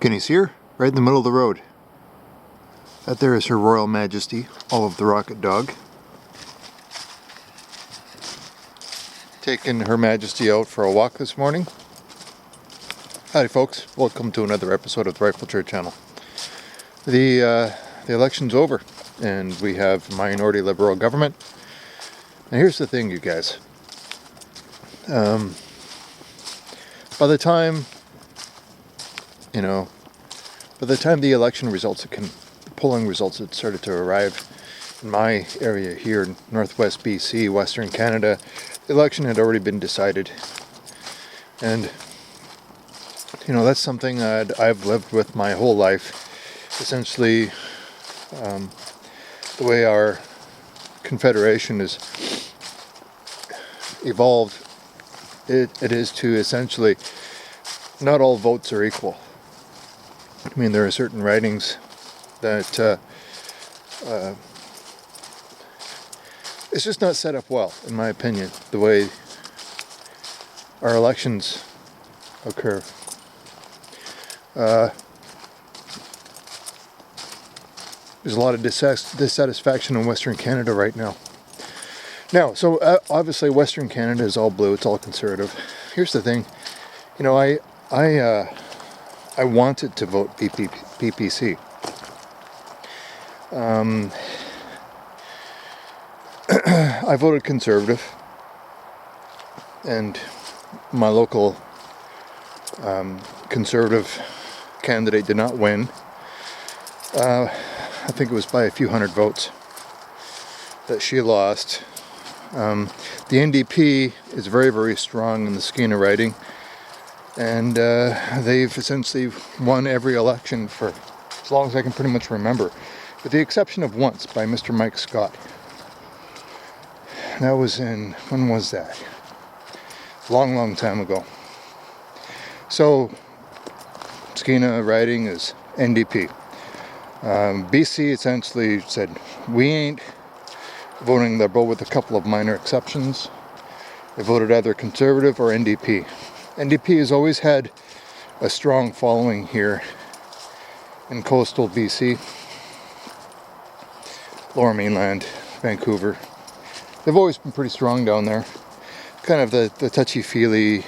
Can you see her? Right in the middle of the road. That there is Her Royal Majesty, Olive the Rocket Dog. Taking Her Majesty out for a walk this morning. Howdy folks, welcome to another episode of the Rifle Chair channel. The election's over and we have a minority liberal government. And here's the thing, you guys. By the time the election results, the polling results had started to arrive in my area here in northwest BC, Western Canada, the election had already been decided. And, that's something that I've lived with my whole life. Essentially, the way our confederation is evolved, it is to essentially, not all votes are equal. I mean, there are certain ridings that it's just not set up well, in my opinion, the way our elections occur. There's a lot of dissatisfaction in Western Canada right now. So obviously Western Canada is all blue, it's all conservative. Here's the thing, I wanted to vote PPC. I voted Conservative, and my local Conservative candidate did not win. I think it was by a few hundred votes that she lost. The NDP is very, very strong in the Skeena riding, and they've essentially won every election for as long as I can pretty much remember, with the exception of once by Mr. Mike Scott. That was when was that? Long, long time ago. So, Skeena riding is NDP. BC essentially said, we ain't voting Liberal, with a couple of minor exceptions. They voted either Conservative or NDP. NDP has always had a strong following here in coastal BC, Lower Mainland, Vancouver. They've always been pretty strong down there. Kind of the touchy-feely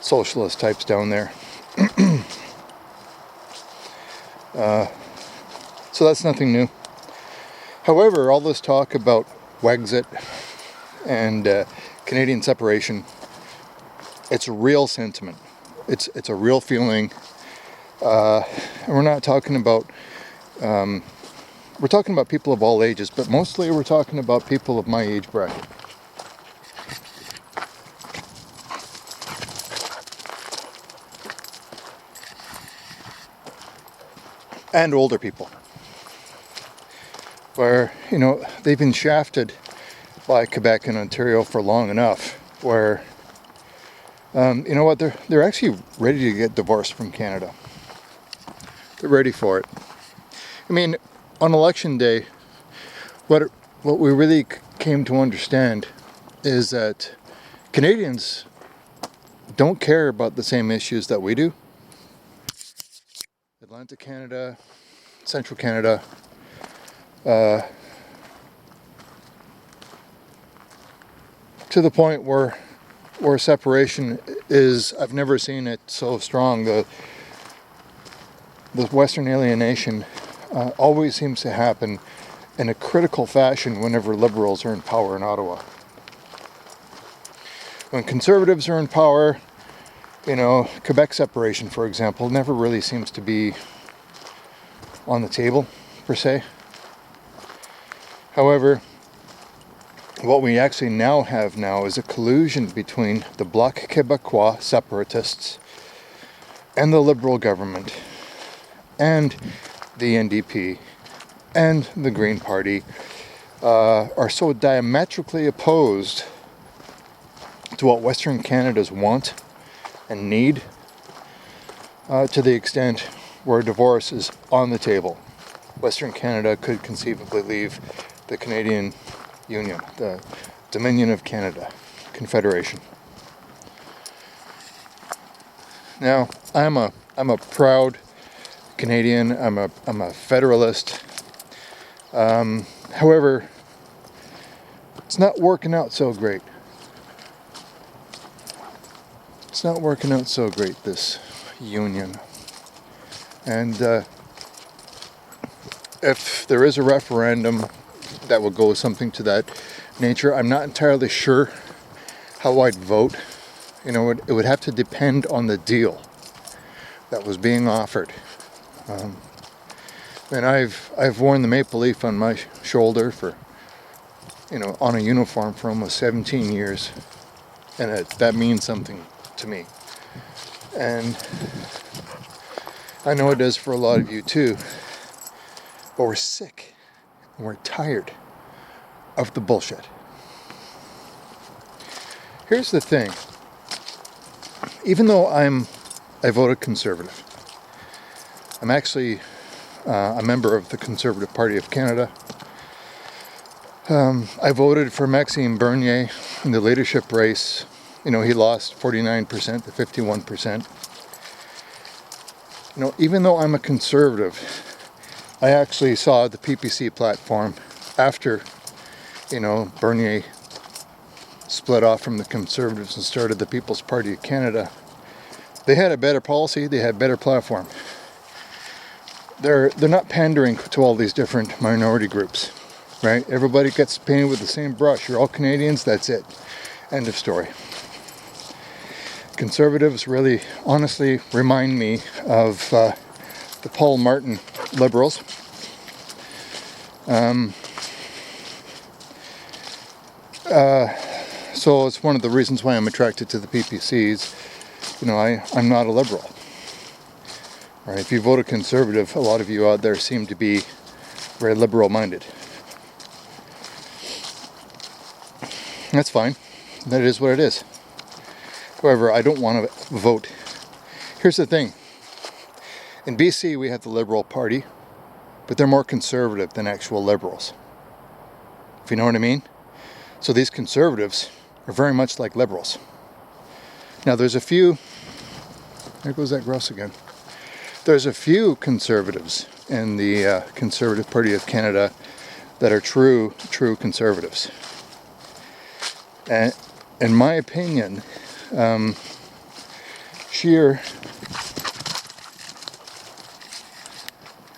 socialist types down there. So that's nothing new. However, all this talk about Wexit and Canadian separation, it's a real sentiment. It's a real feeling. And we're not talking about... we're talking about people of all ages, but mostly we're talking about people of my age bracket. And older people. Where, they've been shafted by Quebec and Ontario for long enough, where, they're actually ready to get divorced from Canada. They're ready for it. I mean, on election day, what we really came to understand is that Canadians don't care about the same issues that we do. Atlantic Canada, Central Canada, to the point where separation is, I've never seen it so strong. The Western alienation always seems to happen in a critical fashion whenever Liberals are in power in Ottawa. When Conservatives are in power, Quebec separation, for example, never really seems to be on the table, per se. However, what we actually now have is a collusion between the Bloc Québécois separatists and the Liberal government and the NDP and the Green Party are so diametrically opposed to what Western Canadians want and need, to the extent where divorce is on the table. Western Canada could conceivably leave the Canadian Union, the Dominion of Canada, Confederation. Now, I'm a I'm a proud Canadian. I'm a federalist. However, it's not working out so great. It's not working out so great, this union. And if there is a referendum that will go something to that nature, I'm not entirely sure how I'd vote. You know, it would have to depend on the deal that was being offered. And I've worn the maple leaf on my shoulder for, on a uniform for almost 17 years, and that means something to me. And I know it does for a lot of you too. But we're sick and we're tired of the bullshit. Here's the thing. Even though I voted Conservative, I'm actually a member of the Conservative Party of Canada. I voted for Maxime Bernier in the leadership race. He lost 49% to 51%. Even though I'm a Conservative, I actually saw the PPC platform after, Bernier split off from the Conservatives and started the People's Party of Canada. They had a better policy, they had a better platform. They're not pandering to all these different minority groups, right? Everybody gets painted with the same brush. You're all Canadians, that's it. End of story. Conservatives really, honestly, remind me of the Paul Martin Liberals. So it's one of the reasons why I'm attracted to the PPCs. I'm not a Liberal. Right? If you voted Conservative, a lot of you out there seem to be very Liberal-minded. That's fine. That is what it is. However, I don't want to vote. Here's the thing. In BC, we have the Liberal Party, but they're more conservative than actual Liberals. If you know what I mean? So these Conservatives are very much like Liberals. Now there's a few, there goes that grouse again. There's a few Conservatives in the Conservative Party of Canada that are true Conservatives. And in my opinion, Scheer,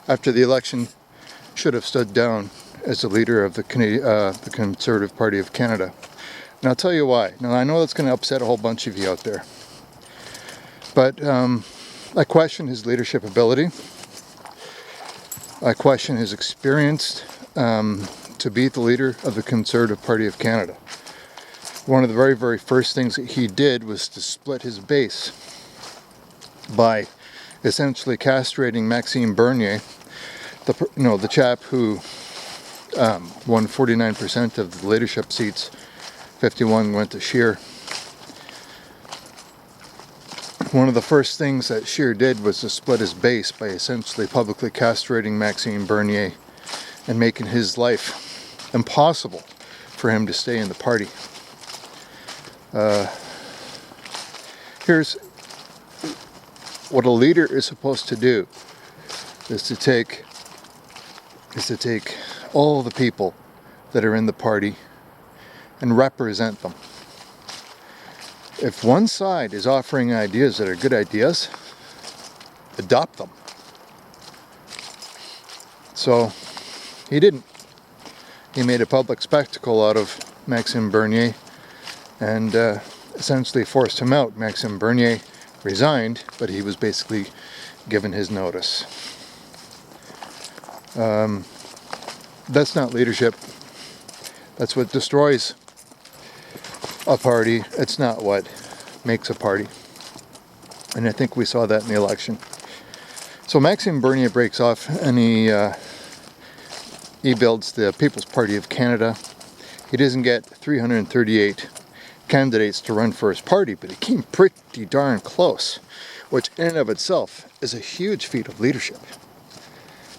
after the election, should have stood down as the leader of the Conservative Party of Canada. And I'll tell you why. Now, I know that's going to upset a whole bunch of you out there. But I question his leadership ability. I question his experience to be the leader of the Conservative Party of Canada. One of the very, very first things that he did was to split his base by essentially castrating Maxime Bernier, the chap who won 49% of the leadership seats, 51 went to Scheer. One of the first things that Scheer did was to split his base by essentially publicly castrating Maxime Bernier and making his life impossible for him to stay in the party. Here's what a leader is supposed to do, is to take all the people that are in the party and represent them. If one side is offering ideas that are good ideas, adopt them. So he didn't. He made a public spectacle out of Maxime Bernier and essentially forced him out. Maxime Bernier resigned, but he was basically given his notice. That's not leadership. That's what destroys a party. It's not what makes a party. And I think we saw that in the election. So Maxime Bernier breaks off and he builds the People's Party of Canada. He doesn't get 338 candidates to run for his party, but he came pretty darn close, which in and of itself is a huge feat of leadership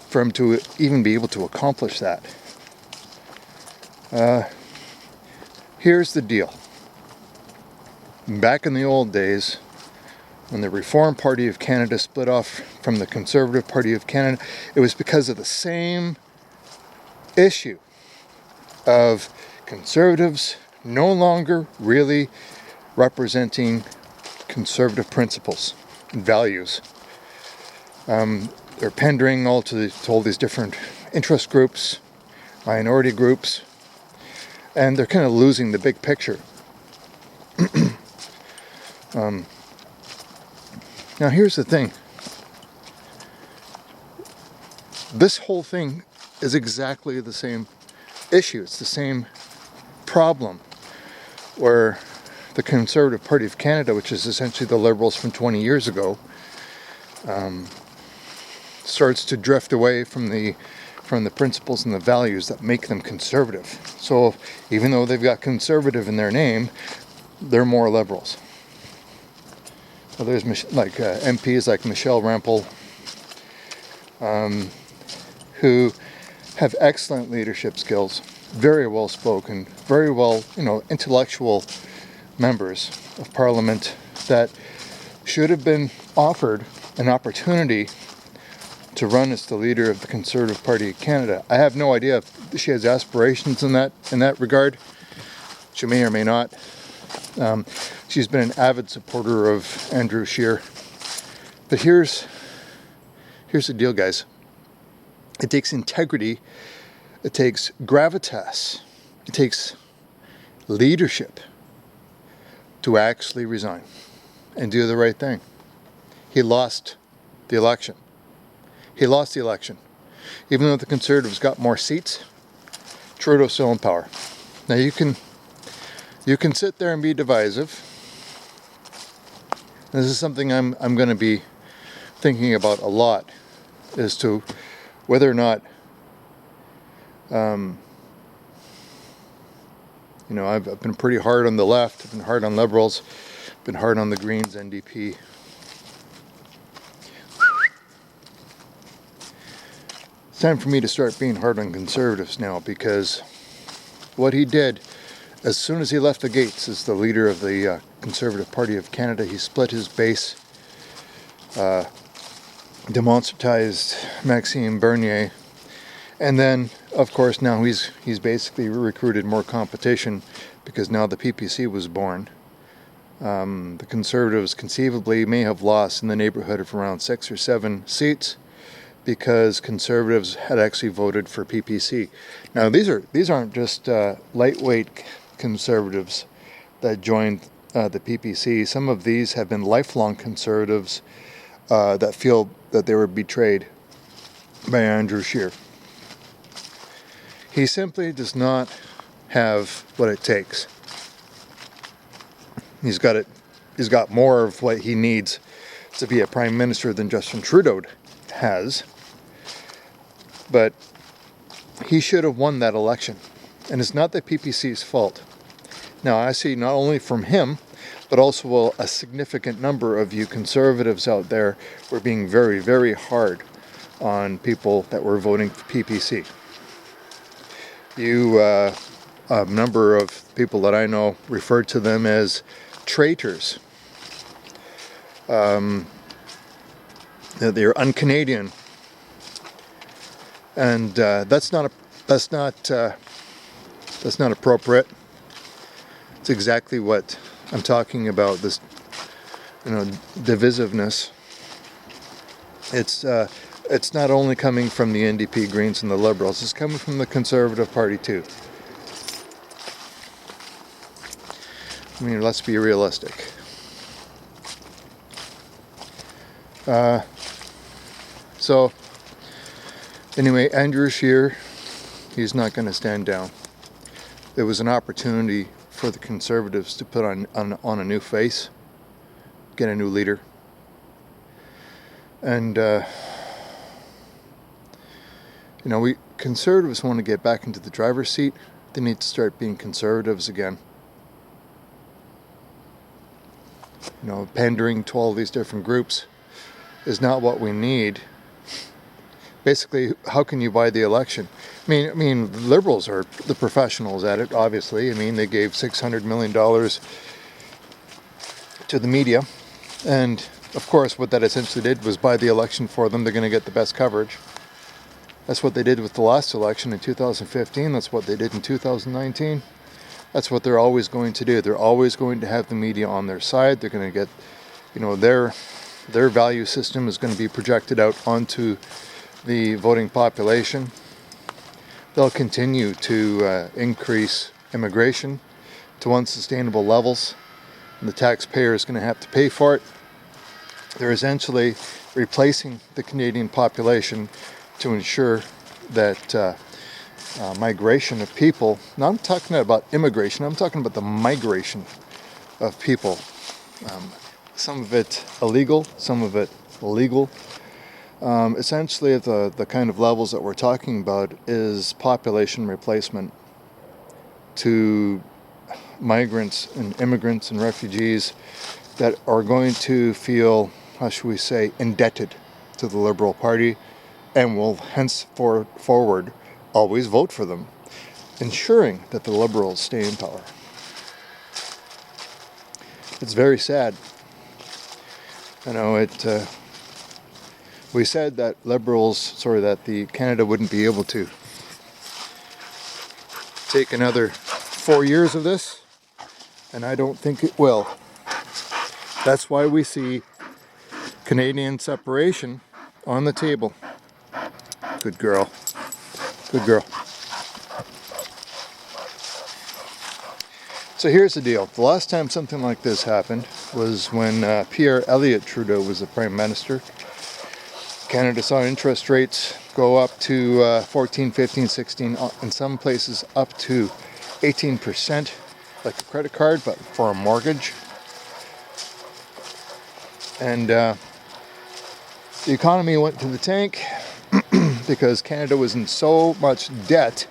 for him to even be able to accomplish that. Here's the deal. Back in the old days, when the Reform Party of Canada split off from the Conservative Party of Canada, it was because of the same issue of conservatives no longer really representing conservative principles and values. They're pandering to all these different interest groups, minority groups, and they're kind of losing the big picture. Now here's the thing. This whole thing is exactly the same issue. It's the same problem where the Conservative Party of Canada, which is essentially the Liberals from 20 years ago, starts to drift away from the principles and the values that make them conservative. So even though they've got conservative in their name, they're more liberals. So there's MPs like Michelle Rempel, who have excellent leadership skills, very well spoken, very well, intellectual members of Parliament that should have been offered an opportunity to run as the leader of the Conservative Party of Canada. I have no idea if she has aspirations in that regard. She may or may not. She's been an avid supporter of Andrew Scheer. But here's the deal, guys. It takes integrity. It takes gravitas. It takes leadership to actually resign and do the right thing. He lost the election. Even though the Conservatives got more seats, Trudeau's still in power. Now you can sit there and be divisive. This is something I'm going to be thinking about a lot, as to whether or not I've been pretty hard on the left, I've been hard on Liberals, been hard on the Greens, NDP. It's time for me to start being hard on Conservatives now, because what he did as soon as he left the gates as the leader of the Conservative Party of Canada, he split his base, demonstratized Maxime Bernier, and then, of course, now he's basically recruited more competition, because now the PPC was born. The Conservatives conceivably may have lost in the neighborhood of around 6 or 7 seats, because Conservatives had actually voted for PPC. Now these aren't just lightweight Conservatives that joined the PPC. Some of these have been lifelong Conservatives that feel that they were betrayed by Andrew Scheer. He simply does not have what it takes. He's got more of what he needs to be a prime minister than Justin Trudeau has. But he should have won that election. And it's not the PPC's fault. Now, I see not only from him, but also a significant number of you Conservatives out there were being very, very hard on people that were voting for PPC. A number of people that I know referred to them as traitors. They're un-Canadian, and that's not appropriate. It's exactly what I'm talking about. This, divisiveness. It's not only coming from the NDP, Greens, and the Liberals. It's coming from the Conservative Party too. I mean, let's be realistic. So, anyway, Andrew Scheer, he's not going to stand down. There was an opportunity for the Conservatives to put on a new face, get a new leader. And, we Conservatives want to get back into the driver's seat. They need to start being Conservatives again. Pandering to all these different groups is not what we need. Basically, how can you buy the election? I mean, Liberals are the professionals at it, obviously. I mean, they gave $600 million to the media, and Of course, what that essentially did was buy the election for them. They're going to get the best coverage. That's what they did with the last election in 2015. That's what they did in 2019. That's what they're always going to do. They're always going to have the media on their side. They're going to get, their value system is going to be projected out onto the voting population. They'll continue to increase immigration to unsustainable levels, and the taxpayer is going to have to pay for it. They're essentially replacing the Canadian population to ensure that migration of people, now I'm talking about immigration, I'm talking about the migration of people. Some of it illegal, some of it legal. Essentially, the kind of levels that we're talking about is population replacement to migrants and immigrants and refugees that are going to feel, how should we say, indebted to the Liberal Party and will henceforward always vote for them, ensuring that the Liberals stay in power. It's very sad. We said that that the Canada wouldn't be able to take another 4 years of this, and I don't think it will. That's why we see Canadian separation on the table. Good girl. Good girl. So here's the deal. The last time something like this happened was when Pierre Elliott Trudeau was the Prime Minister. Canada saw interest rates go up to 14, 15, 16, in some places up to 18%, like a credit card, but for a mortgage. And the economy went to the tank because Canada was in so much debt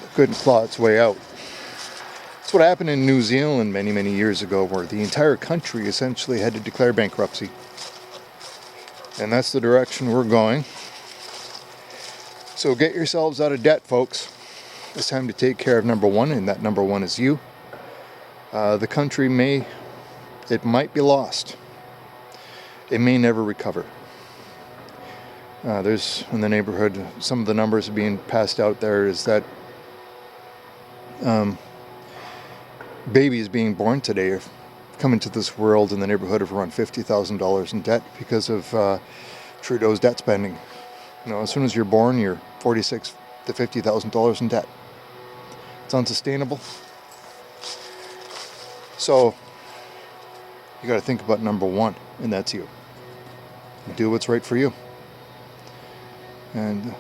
it couldn't claw its way out. That's what happened in New Zealand many, many years ago, where the entire country essentially had to declare bankruptcy. And that's the direction we're going. So get yourselves out of debt, folks. It's time to take care of number one, and that number one is you. The country might be lost. It may never recover. There's, in the neighborhood, some of the numbers being passed out there is that babies being born today are coming to this world in the neighborhood of around $50,000 in debt because of Trudeau's debt spending. As soon as you're born, you're $46,000 to $50,000 in debt. It's unsustainable. So you got to think about number one, and that's you. Do what's right for you, and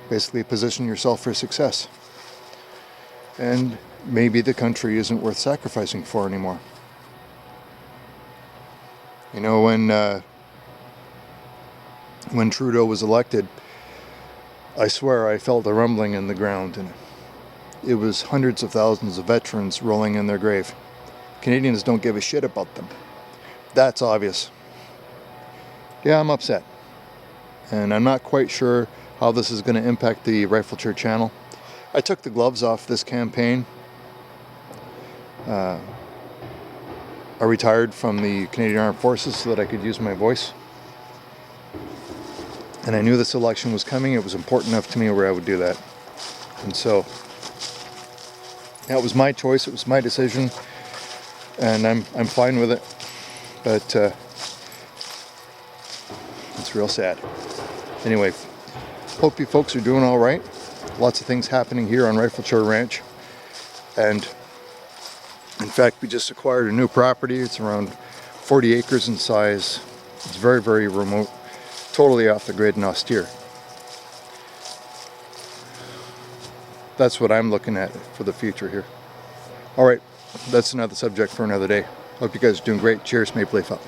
basically position yourself for success. And maybe the country isn't worth sacrificing for anymore. When Trudeau was elected, I swear I felt a rumbling in the ground, and it was hundreds of thousands of veterans rolling in their grave. Canadians don't give a shit about them. That's obvious. Yeah, I'm upset. And I'm not quite sure how this is going to impact the Rifle Chair channel. I took the gloves off this campaign. I retired from the Canadian Armed Forces so that I could use my voice. And I knew this election was coming. It was important enough to me where I would do that. And so that was my choice. It was my decision. And I'm fine with it. But it's real sad. Anyway, hope you folks are doing all right. Lots of things happening here on Rifle Chair Ranch. And in fact, we just acquired a new property. It's around 40 acres in size. It's very, very remote. Totally off the grid and austere. That's what I'm looking at for the future here. All right, that's another subject for another day. Hope you guys are doing great. Cheers, Maple Leaf up.